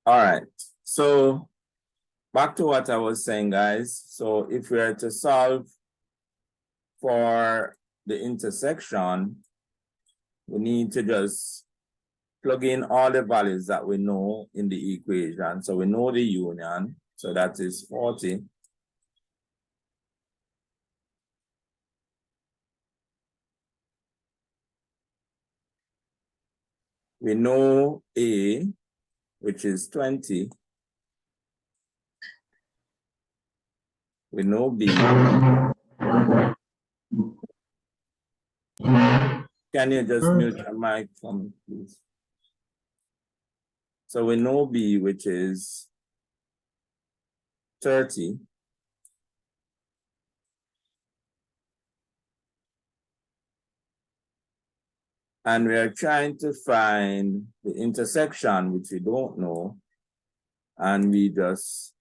All right, so back to what I was saying, guys. So if we are to solve for the intersection, we need to just plug in all the values that we know in the equation. So we know the union, so that is 40. We know A, which is 20. We know B. Can you just mute your mic for me, please? So we know B, which is 30. And we are trying to find the intersection, which we don't know. And we just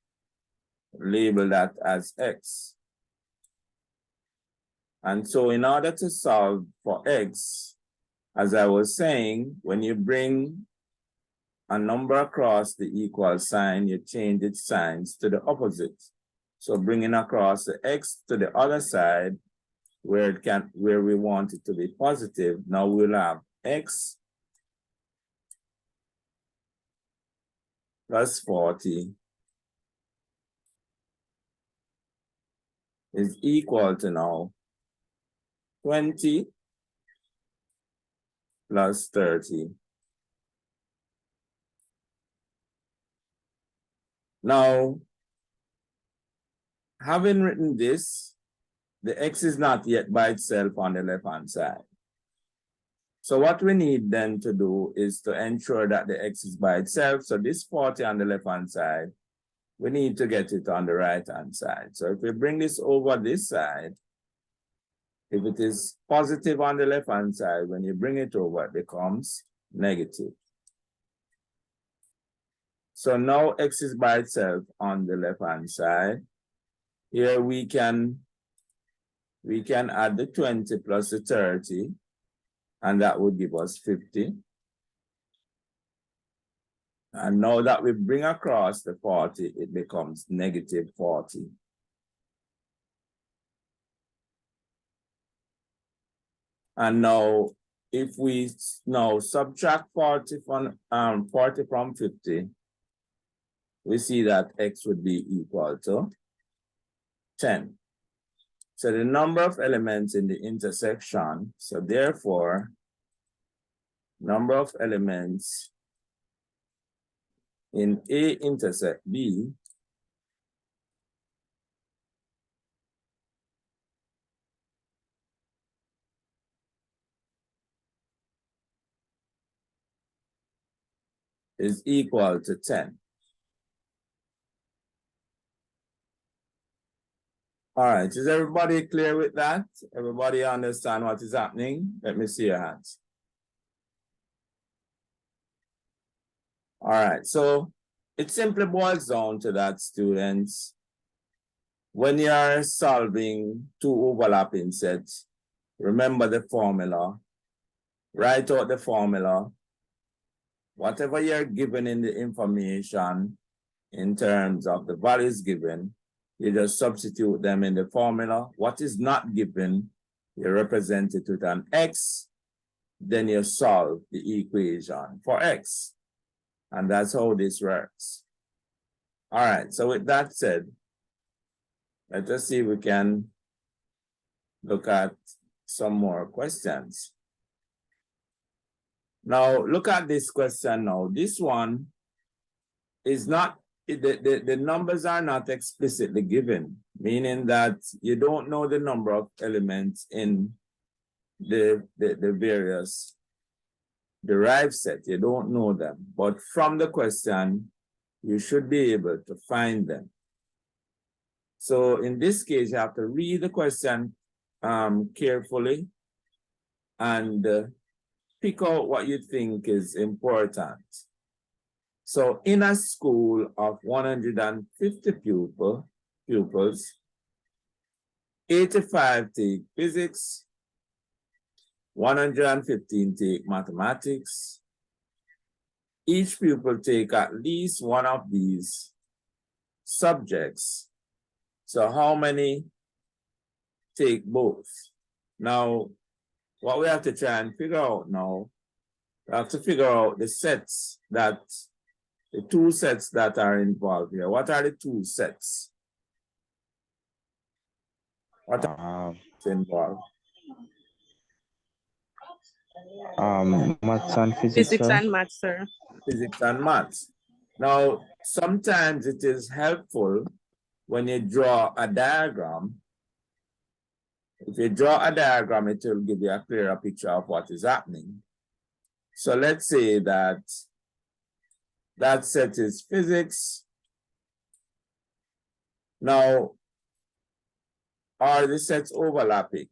label that as X. And so in order to solve for X, as I was saying, when you bring a number across the equal sign, you change its signs to the opposite. So bringing across the X to the other side, where we want it to be positive, now we'll have X plus 40 is equal to now 20 plus 30. Now, having written this, the X is not yet by itself on the left-hand side. So what we need then to do is to ensure that the X is by itself. So this 40 on the left-hand side, we need to get it on the right-hand side. So if we bring this over this side, if it is positive on the left-hand side, when you bring it over, it becomes negative. So now X is by itself on the left-hand side. Here we can add the 20 plus the 30, and that would give us 50. And now that we bring across the 40, it becomes negative 40. And now, if we now subtract 40 from 50, we see that X would be equal to 10. So the number of elements in the intersection, so therefore, number of elements in A intersect B is equal to 10. All right, is everybody clear with that? Everybody understand what is happening? Let me see your hands. All right, so it simply boils down to that, students. When you are solving two overlapping sets, remember the formula, write out the formula. Whatever you're given in the information in terms of the values given, you just substitute them in the formula. What is not given, you represent it with an X, then you solve the equation for X. And that's how this works. All right, so with that said, let us see if we can look at some more questions. Now, look at this question now. This one is not, the numbers are not explicitly given, meaning that you don't know the number of elements in the various derived set. You don't know them, but from the question, you should be able to find them. So in this case, you have to read the question carefully and pick out what you think is important. So in a school of 150 pupils, 85 take physics, 115 take mathematics, each pupil take at least one of these subjects. So how many take both? Now, what we have to try and figure out now, we have to figure out the sets that, the two sets that are involved here. What are the two sets? What are involved? Maths and physics, Physics sir. and maths, sir. Physics and maths. Now, sometimes it is helpful when you draw a diagram. If you draw a diagram, it will give you a clearer picture of what is happening. So let's say that that set is physics. Now, are the sets overlapping?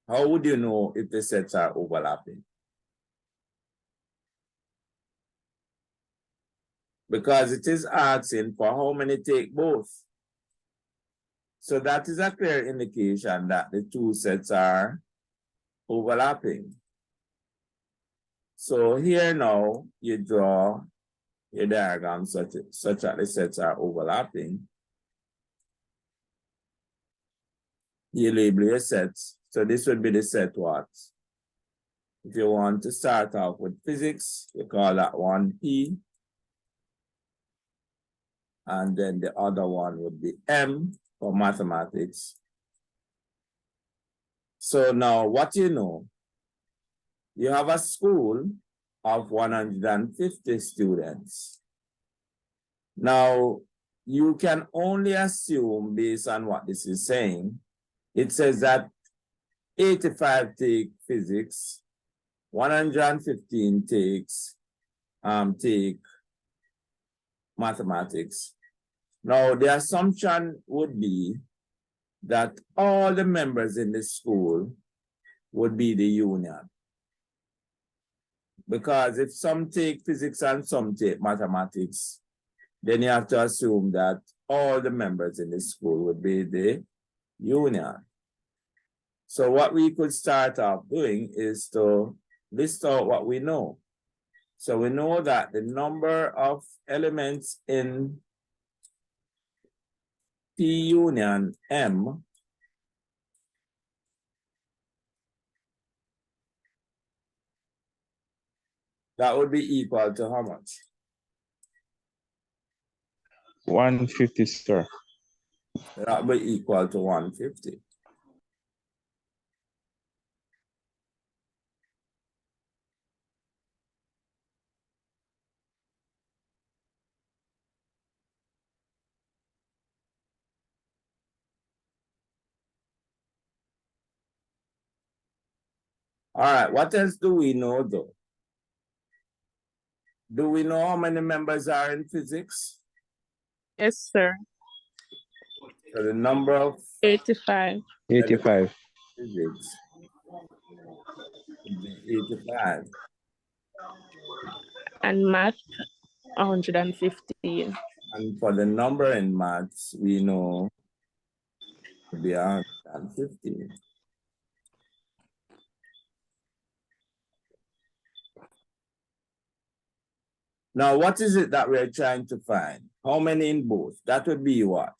How would you know if the sets are overlapping? Because it is asking for how many take both. So that is a clear indication that the two sets are overlapping. So here now, you draw your diagram such that the sets are overlapping. You label your sets. So this would be the set what? If you want to start off with physics, you call that one P. And then the other one would be M for mathematics. So now what you know, you have a school of 150 students. Now, you can only assume based on what this is saying, it says that 85 take physics, 115 take mathematics. Now, the assumption would be that all the members in the school would be the union. Because if some take physics and some take mathematics, then you have to assume that all the members in the school would be the union. So what we could start off doing is to list out what we know. So we know that the number of elements in P union M that would be equal to how much? 150, sir. That would be equal to 150. All right, what else do we know though? Do we know how many members are in physics? Yes, sir. So the number of 85. 85. physics would be 85. And math, 115. And for the number in maths, we know it would be 150. Now, what is it that we're trying to find? How many in both? That would be what?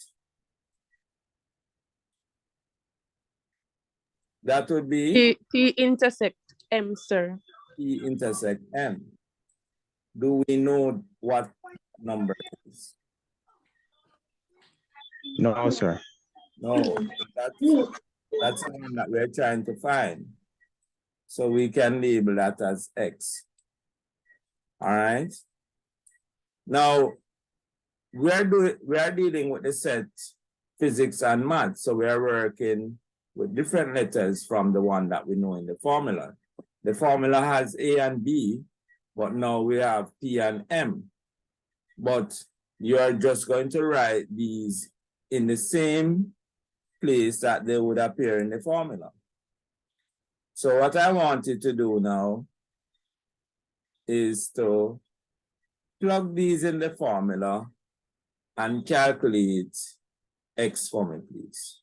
That would be T intersect M, sir. P intersect M. Do we know what number it is? No, sir. No, that's the one that we're trying to find. So we can label that as X. All right. Now, we are dealing with the set physics and math. So we are working with different letters from the one that we know in the formula. The formula has A and B, but now we have P and M. But you're just going to write these in the same place that they would appear in the formula. So what I want you to do now is to plug these in the formula and calculate X for me, please.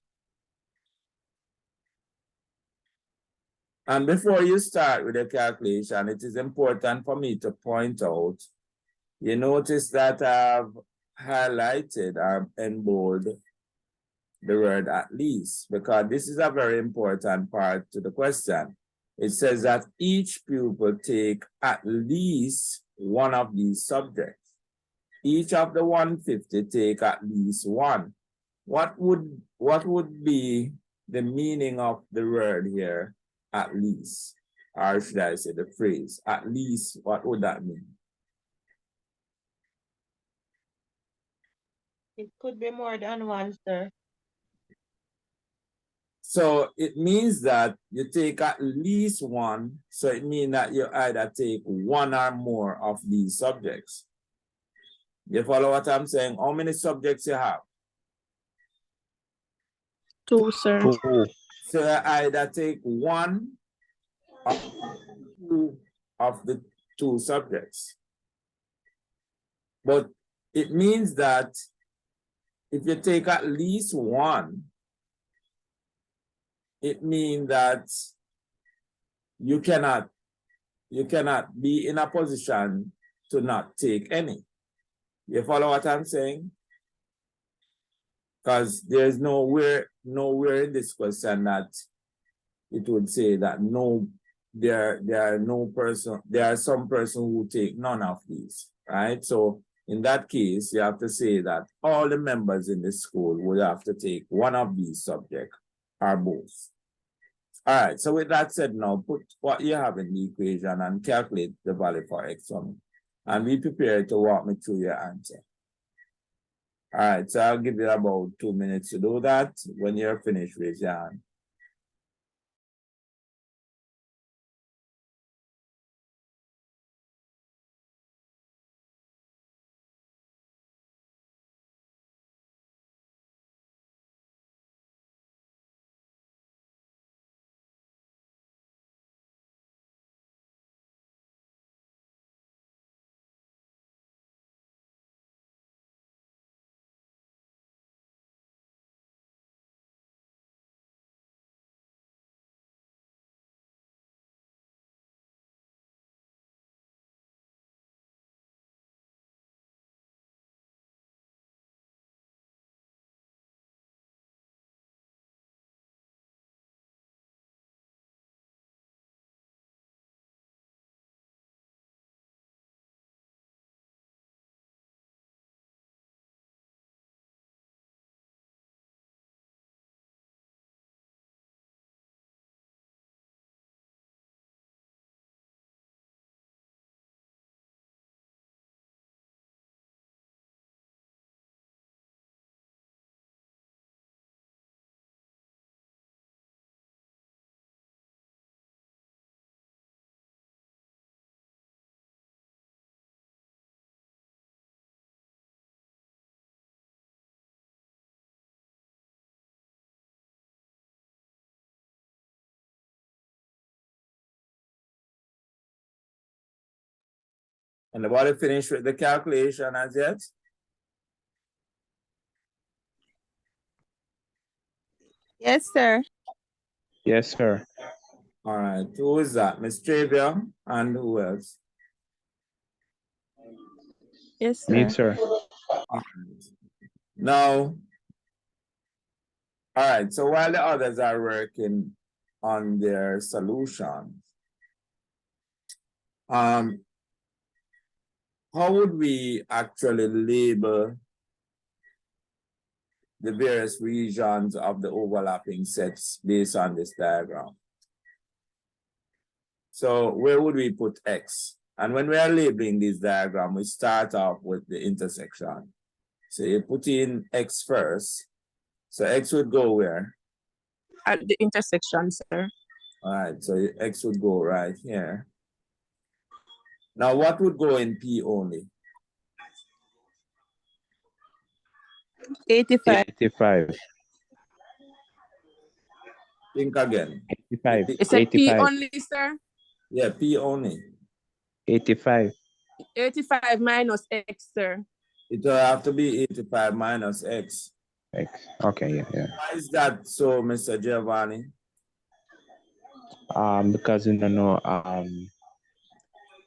And before you start with the calculation, it is important for me to point out, you notice that I've highlighted or in bold the word at least, because this is a very important part to the question. It says that each pupil take at least one of these subjects. Each of the 150 take at least one. What would be the meaning of the word here, at least? Or should I say the phrase, at least, what would that mean? It could be more than one, sir. So it means that you take at least one, so it means that you either take one or more of these subjects. You follow what I'm saying? How many subjects you have? 2, sir. 2. So you either take one or two of the two subjects. But it means that if you take at least one, it means that you cannot be in a position to not take any. You follow what I'm saying? Because there's nowhere in this question that it would say that there are some person who take none of these, right? So in that case, you have to say that all the members in the school would have to take one of these subjects or both. All right, so with that said, now put what you have in the equation and calculate the value for x on it. And be prepared to walk me through your answer. All right, so I'll give you about 2 minutes to do that. When you're finished, raise your hand. Anybody finished with the calculation as yet? Yes, sir. Yes, sir. All right, who is that? Miss Trivia and who else? Yes, sir. Me, sir. All right. Now, all right, so while the others are working on their solutions, how would we actually label the various regions of the overlapping sets based on this diagram? So where would we put X? And when we are labeling this diagram, we start off with the intersection. So you put in X first. So X would go where? At the intersection, sir. All right, so X would go right here. Now what would go in P only? 85. 85. Think again. 85. It's a P 85. only, sir. Yeah, P only. 85. 85 minus X, sir. It will have to be 85 minus X. X. Okay, yeah. Why is that so, Mr. Giovanni? Because we don't know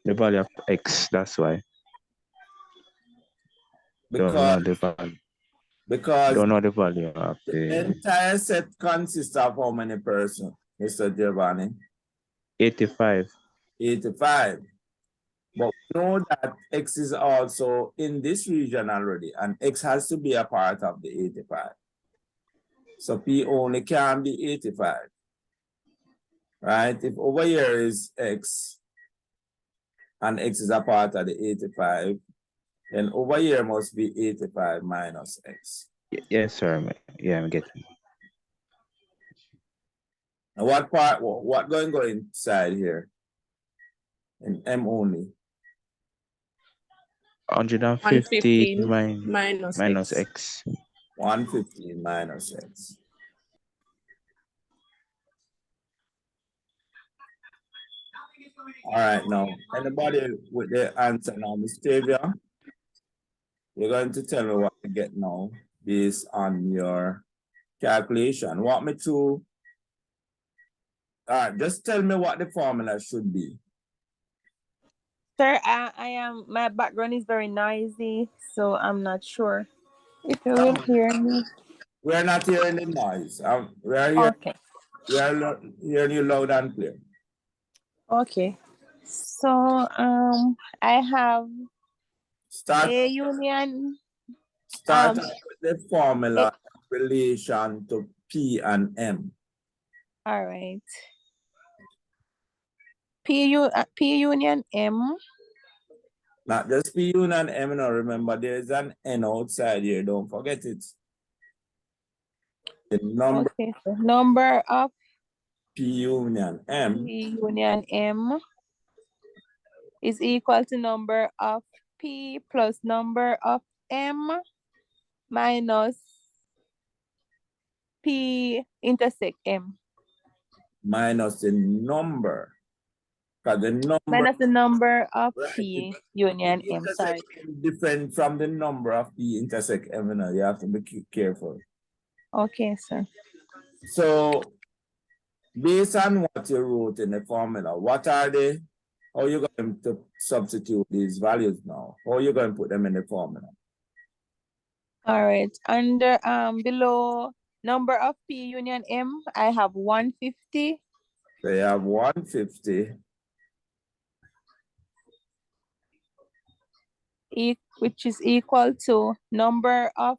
the value of x, that's why. Don't know Because the value. because Don't know the value of the the entire set consists of how many persons, Mr. Giovanni? 85. 85. But we know that X is also in this region already, and X has to be a part of the 85. So P only can be 85. Right? If over here is X, and X is a part of the 85, then over here must be 85 minus X. Yes, sir. Yeah, I'm getting. And what part, what going to go inside here? In M only. 150 115 minus x. 115 minus X. All right, now, anybody with the answer now, Ms. Tavia? You're going to tell me what you get now based on your calculation. Want me to, just tell me what the formula should be. Sir, my background is very noisy, so I'm not sure if you will hear me. We're not hearing the noise. Okay. We are hearing you loud and clear. Okay. So I have Start A union. with the formula in relation to P and M. All right. P union M. Not just P union M, no, remember there's an N outside here, don't forget it. The number Okay. So number of P union M P union M is equal to number of P plus number of M minus P intersect M. minus the number. Because the number Minus the number of right, P union M. Sorry. intersect M different from the number of P intersect M. You know, you have to be careful. Okay, sir. So based on what you wrote in the formula, what are they? How are you going to substitute these values now? How are you going to put them in the formula? All right. Under below number of P union M, I have 150. They have 150. Which is equal to number of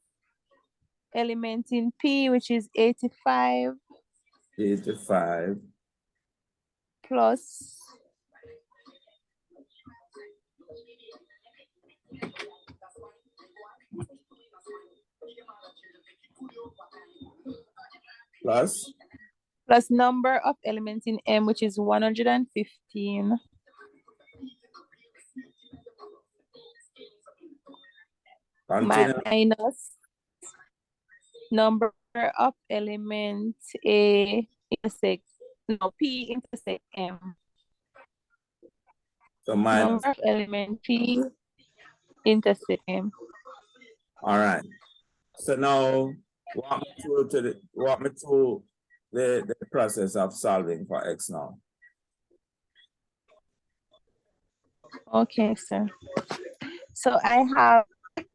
elements in P, which is 85 85 plus number of elements in M, which is 115. Minus number of elements A intersect, no, P intersect M. So minus. Number of element P intersect M. All right. So now walk me through the process of solving for X now. Okay, sir. So I have X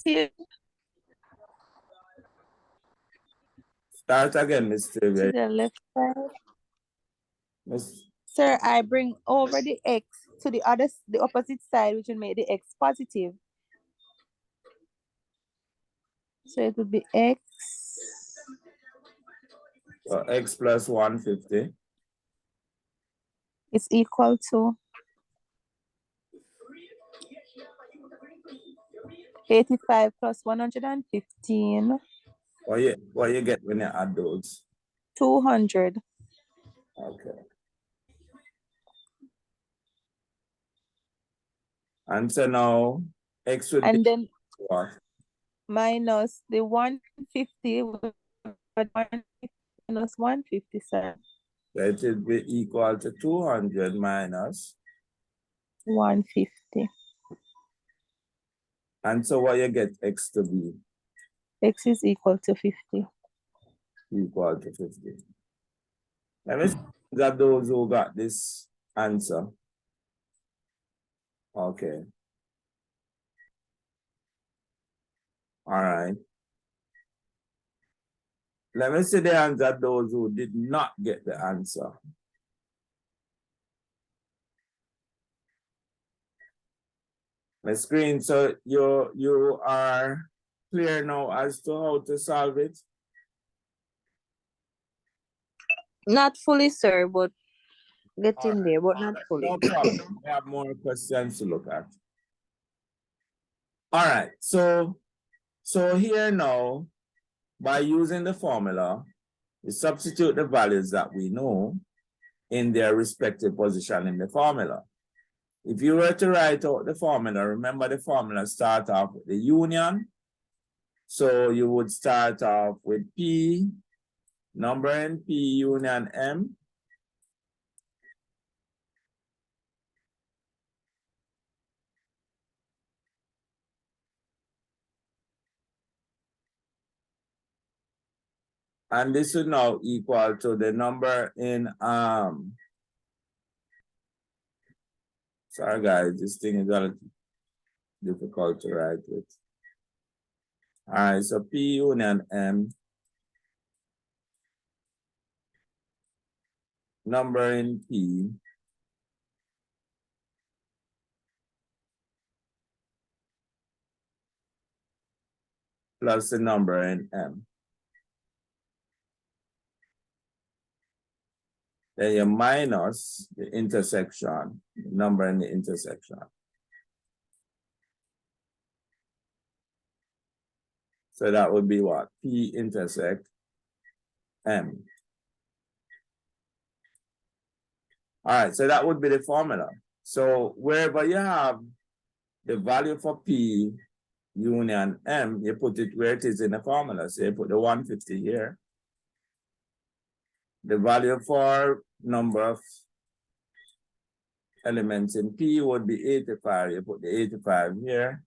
positive. Start again, Mr. To the left side. Sir, I bring over the X to the opposite side, which will make the X positive. So it would be X. So X plus 150. It's equal to 85 plus 115. What you get when you add those? 200. Okay. And so now X would and be then what? Minus the 150 minus 157. So it will be equal to 200 minus 150. And so what you get X to be? X is equal to 50. equal to 50. Let me see that those who got this answer. Okay. All right. Let me see the answer those who did not get the answer. My screen, so you are clear now as to how to solve it? Not fully, sir, but getting Alright. there, but not fully. No problem. We have more questions to look at. All right, so here now, by using the formula, we substitute the values that we know in their respective position in the formula. If you were to write out the formula, remember the formula start off with the union. So you would start off with P, number in P union M. And this would now equal to the number in, sorry guys, this thing is a little difficult to write with. All right, so P union M, number in P, plus the number in M. Then you minus the intersection, number in the intersection. So that would be what? P intersect M. All right, so that would be the formula. So wherever you have the value for P union M, you put it where it is in the formula. So you put the 150 here. The value for number of elements in P would be 85. You put the 85 here.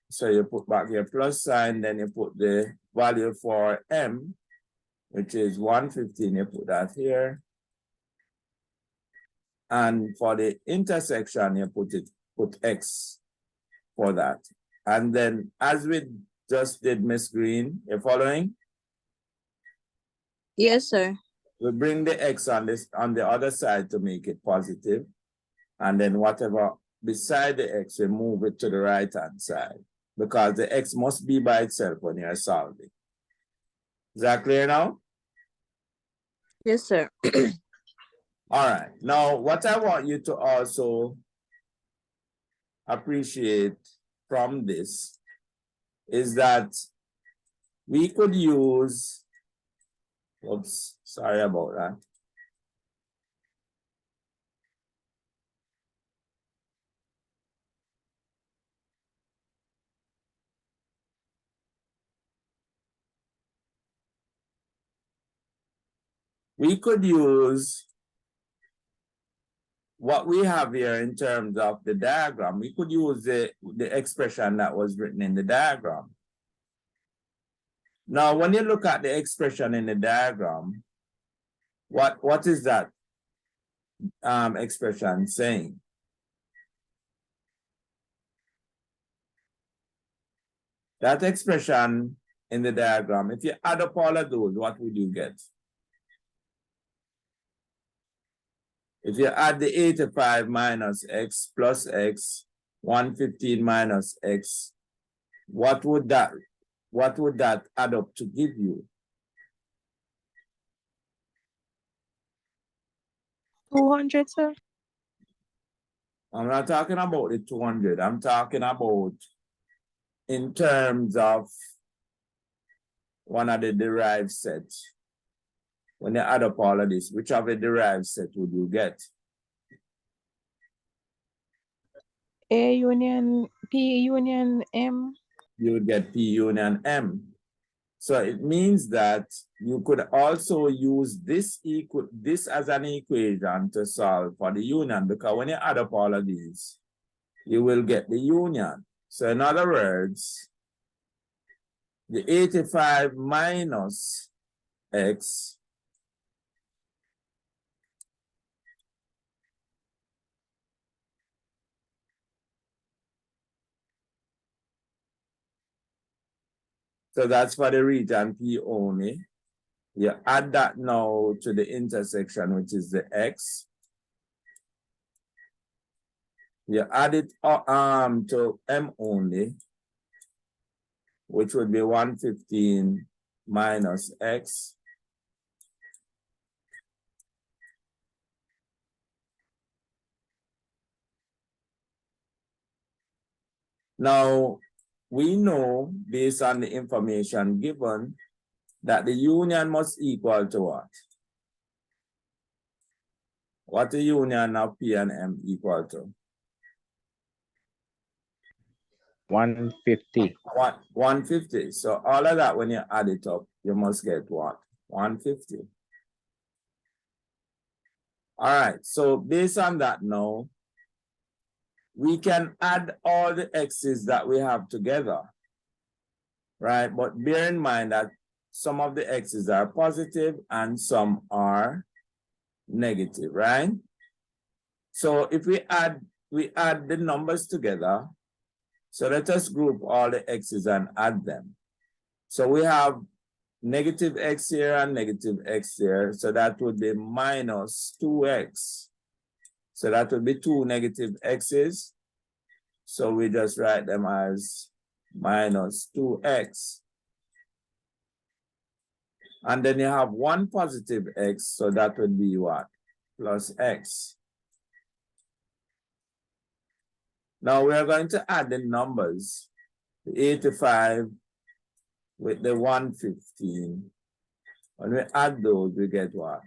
So you put back your plus sign, then you put the value for M, which is 115, you put that here. And for the intersection, you put X for that. And then as we just did, Miss Green, you following? Yes, sir. We bring the X on the other side to make it positive. And then whatever beside the X, we move it to the right-hand side, because the X must be by itself when you're solving. Is that clear now? Yes, sir. All right. Now, what I want you to also appreciate from this is that we could use, oops, sorry about that. We could use what we have here in terms of the diagram. We could use the expression that was written in the diagram. Now, when you look at the expression in the diagram, what is that expression saying? That expression in the diagram, if you add up all of those, what would you get? If you add the 85 minus X plus X, 115 minus X, what would that add up to give you? 200, sir. I'm not talking about the 200. I'm talking about in terms of one of the derived sets. When you add up all of this, which of the derived set would you get? A union, P union M. You would get P union M. So it means that you could also use this as an equation to solve for the union, because when you add up all of these, you will get the union. So in other words, the 85 minus x so that's for the region P only. You add that now to the intersection, which is the x. You add it to M only, which would be 115 minus x. Now, we know based on the information given that the union must equal to what? What the union of P and M equal to? 150. 150. So all of that, when you add it up, you must get what? 150. All right, so based on that now, we can add all the x's that we have together, right? But bear in mind that some of the x's are positive and some are negative, right? So if we add the numbers together. So let us group all the x's and add them. So we have negative x here and negative x here. So that would be minus 2x. So that would be 2 negative x's. So we just write them as minus 2x. And then you have 1 positive x. So that would be what? Plus x. Now we are going to add the numbers, the 85 with the 115. When we add those, we get what?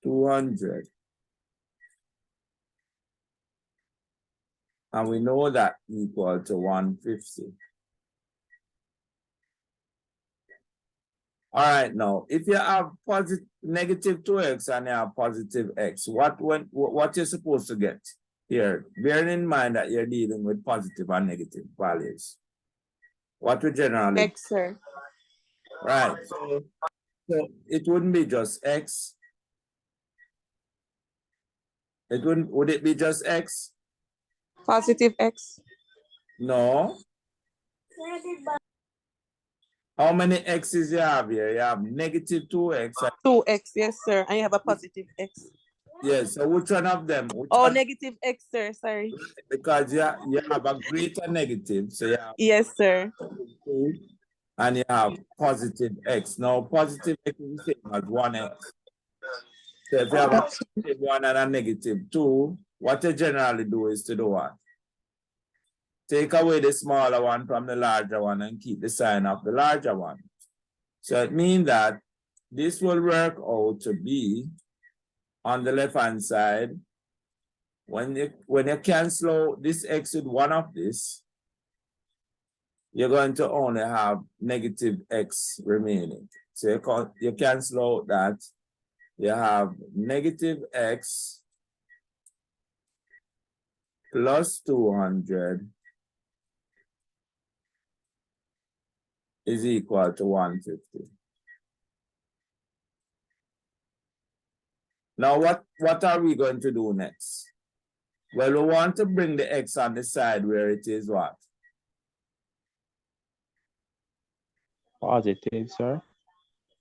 200. And we know that equal to 150. All right, now, if you have negative 2x and you have positive x, what you're supposed to get here? Bearing in mind that you're dealing with positive and negative values. What we generally... X, sir. Right, so it wouldn't be just x. Would it be just x? Positive X. No. How many x's you have here? You have negative 2x. 2X, yes, sir. I have a positive X. Yes, so which one of them? Negative X, sir. Sorry. Because you have a greater negative, so you have Yes, sir. 2, and you have positive x. Now, positive x is the same as 1x. So if you have a positive 1 and a negative 2, what you generally do is to do what? Take away the smaller one from the larger one and keep the sign of the larger one. So it means that this will work out to be on the left-hand side. When you cancel out this x with one of this, you're going to only have negative x remaining. So you cancel out that, you have negative x plus 200 is equal to 150. Now, what are we going to do next? Well, we want to bring the x on the side where it is what? Positive, sir.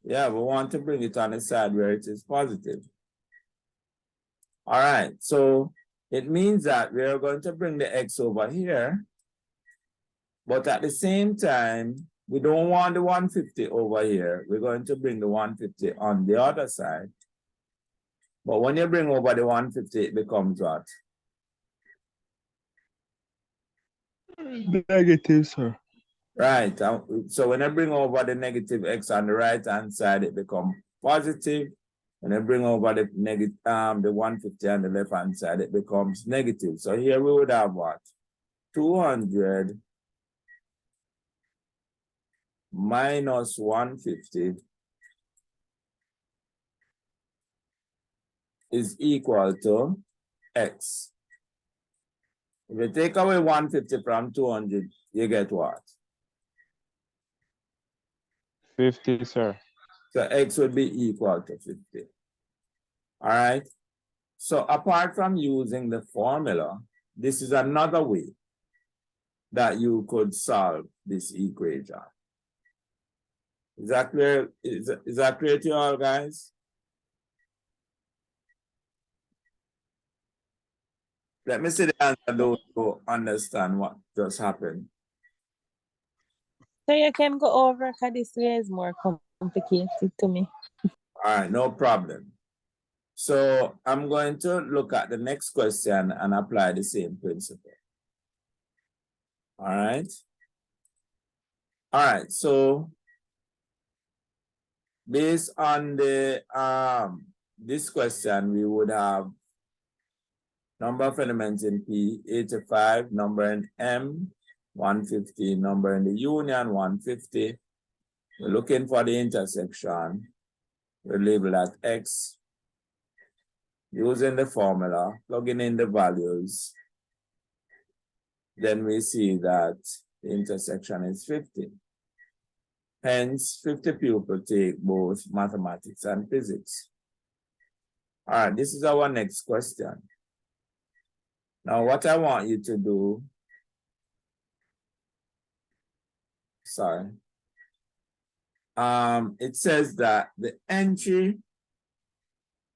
Yeah, we want to bring it on the side where it is positive. All right, so it means that we are going to bring the x over here, but at the same time, we don't want the 150 over here. We're going to bring the 150 on the other side. But when you bring over the 150, it becomes what? Negative, sir. Right, so when I bring over the negative x on the right-hand side, it becomes positive. When I bring over the negative, the 150 on the left-hand side, it becomes negative. So here we would have what? 200 minus 150 is equal to x. If you take away 150 from 200, you get what? 50, sir. So x would be equal to 50. All right. So apart from using the formula, this is another way that you could solve this equation. Is that clear? Is that clear to you all, guys? Let me see the answer those who understand what just happened. So you can go over because this way is more complicated to me. All right, no problem. So I'm going to look at the next question and apply the same principle. All right. All right, so based on the this question, we would have number of elements in P, 85, number in M, 150, number in the union, 150. We're looking for the intersection. We label that X. Using the formula, plugging in the values, then we see that the intersection is 50. Hence, 50 pupils take both mathematics and physics. All right, this is our next question. Now, what I want you to do, it says that the entry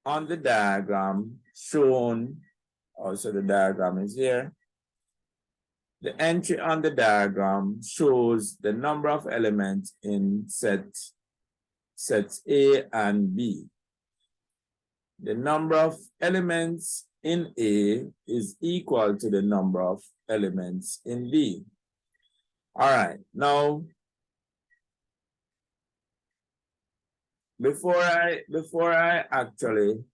on the diagram shown, also the diagram is here. The entry on the diagram shows the number of elements in sets A and B. The number of elements in A is equal to the number of elements in B. All right, now, before I actually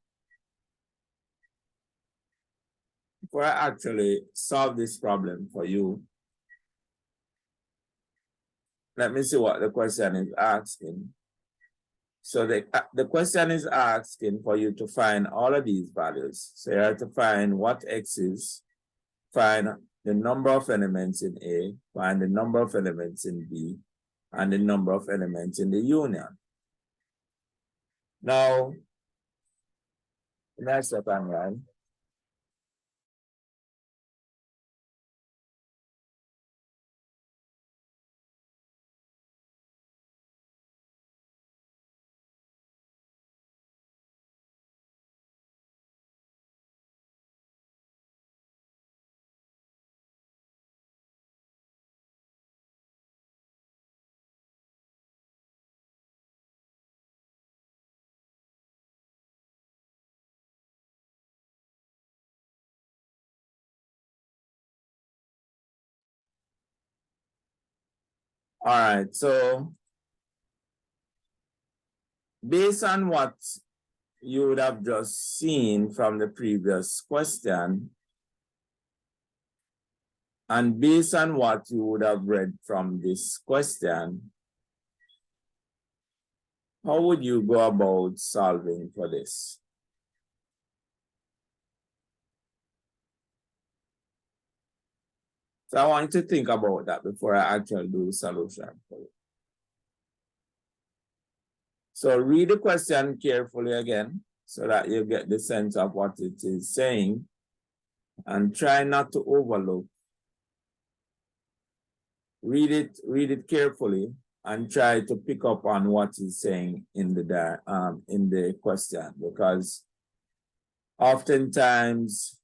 solve this problem for you, let me see what the question is asking. So the question is asking for you to find all of these values. So you have to find what X is, find the number of elements in A, find the number of elements in B, and the number of elements in the union. Now, next step, right? All right, so based on what you would have just seen from the previous question, and based on what you would have read from this question, how would you go about solving for this? So I want you to think about that before I actually do the solution for you. So read the question carefully again so that you get the sense of what it is saying, and try not to overlook. Read it carefully and try to pick up on what it's saying in the question, because oftentimes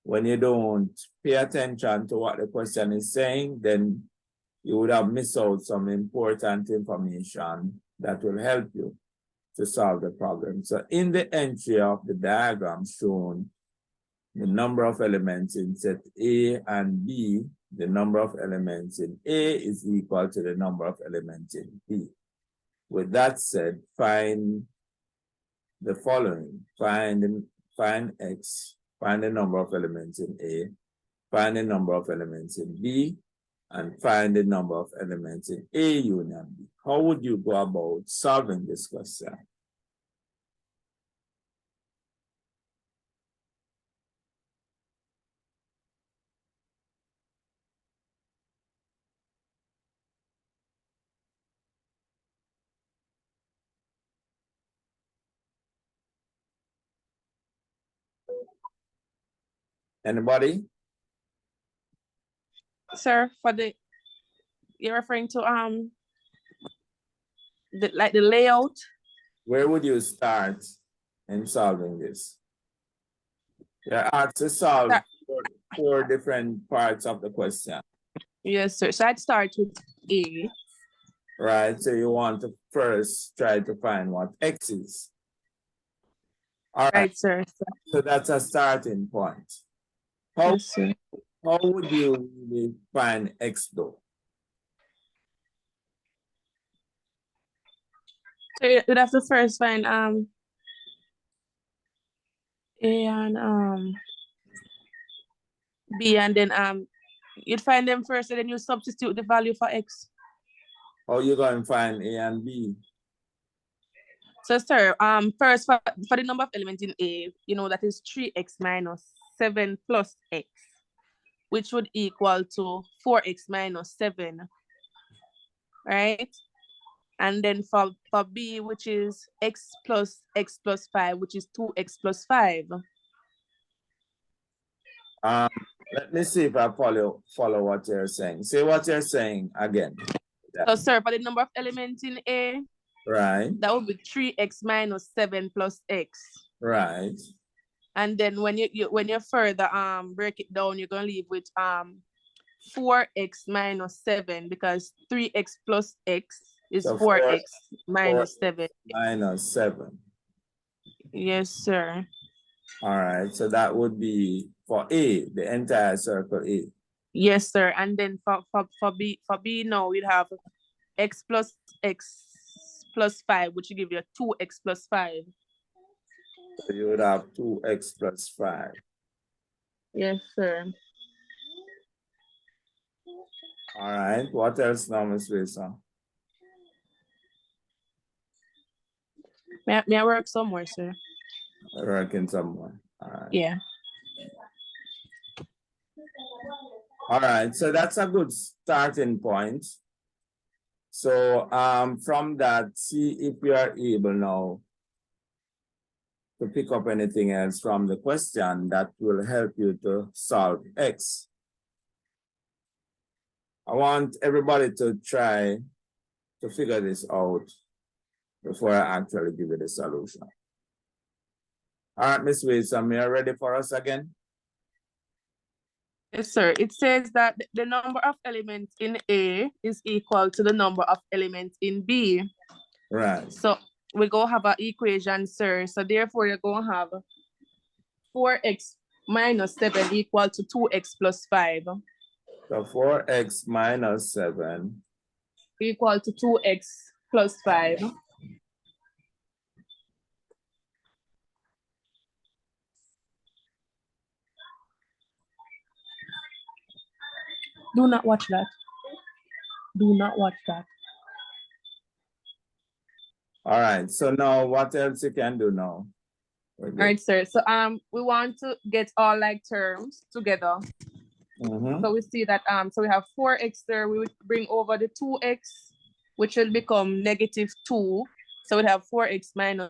when you don't pay attention to what the question is saying, then you would have missed out some important information that will help you to solve the problem. So in the entry of the diagram shown, the number of elements in set A and B, the number of elements in A is equal to the number of elements in B. With that said, find the following. Find X, find the number of elements in A, find the number of elements in B, and find the number of elements in A union B. How would you go about solving this question? Anybody? Sir, you're referring to the layout. Where would you start in solving this? You're asked to solve four different parts of the question. Yes, sir. So I'd start with A. Right, so you want to first try to find what X is. All right, Right, sir. so that's a starting point. How, Yes, sir. how would you really find X though? So you'd have to first find A and B, and then you'd find them first, and then you substitute the value for X. How you going to find A and B? So, sir, first for the number of elements in A, you know that is 3x minus 7 plus x, which would equal to 4x minus 7, right? And then for B, which is x plus 5, which is 2x plus 5. Let me see if I follow what you're saying. Say what you're saying again. So, sir, for the number of elements in A, right, that would be 3x minus 7 plus x. right. And then when you further break it down, you're gonna leave with 4x minus 7, because 3x plus x is So 4x minus 7. Minus 7. Yes, sir. All right, so that would be for A, the entire circle A. Yes, sir. And then for B now we'd have x plus 5, which will give you 2x plus 5. So you would have 2x plus 5. Yes, sir. All right, what else now, Ms. Wilson? May I work somewhere, sir? Working somewhere. All right. Yeah. All right, so that's a good starting point. So from that, see if you are able now to pick up anything else from the question that will help you to solve X. I want everybody to try to figure this out before I actually give you the solution. All right, Ms. Wilson, are you ready for us again? Yes, sir. It says that the number of elements in A is equal to the number of elements in B. Right. So we're going to have an equation, sir. So therefore, you're going to have 4x minus 7 equal to 2x plus 5. So 4x minus 7 equal to 2x plus 5. Do not watch that. Do not watch that. All right, so now what else you can do now? All right, sir. So we want to get all like terms together. So we see that so we have 4x there. We would bring over the 2x, which will become -2. So we have 4x minus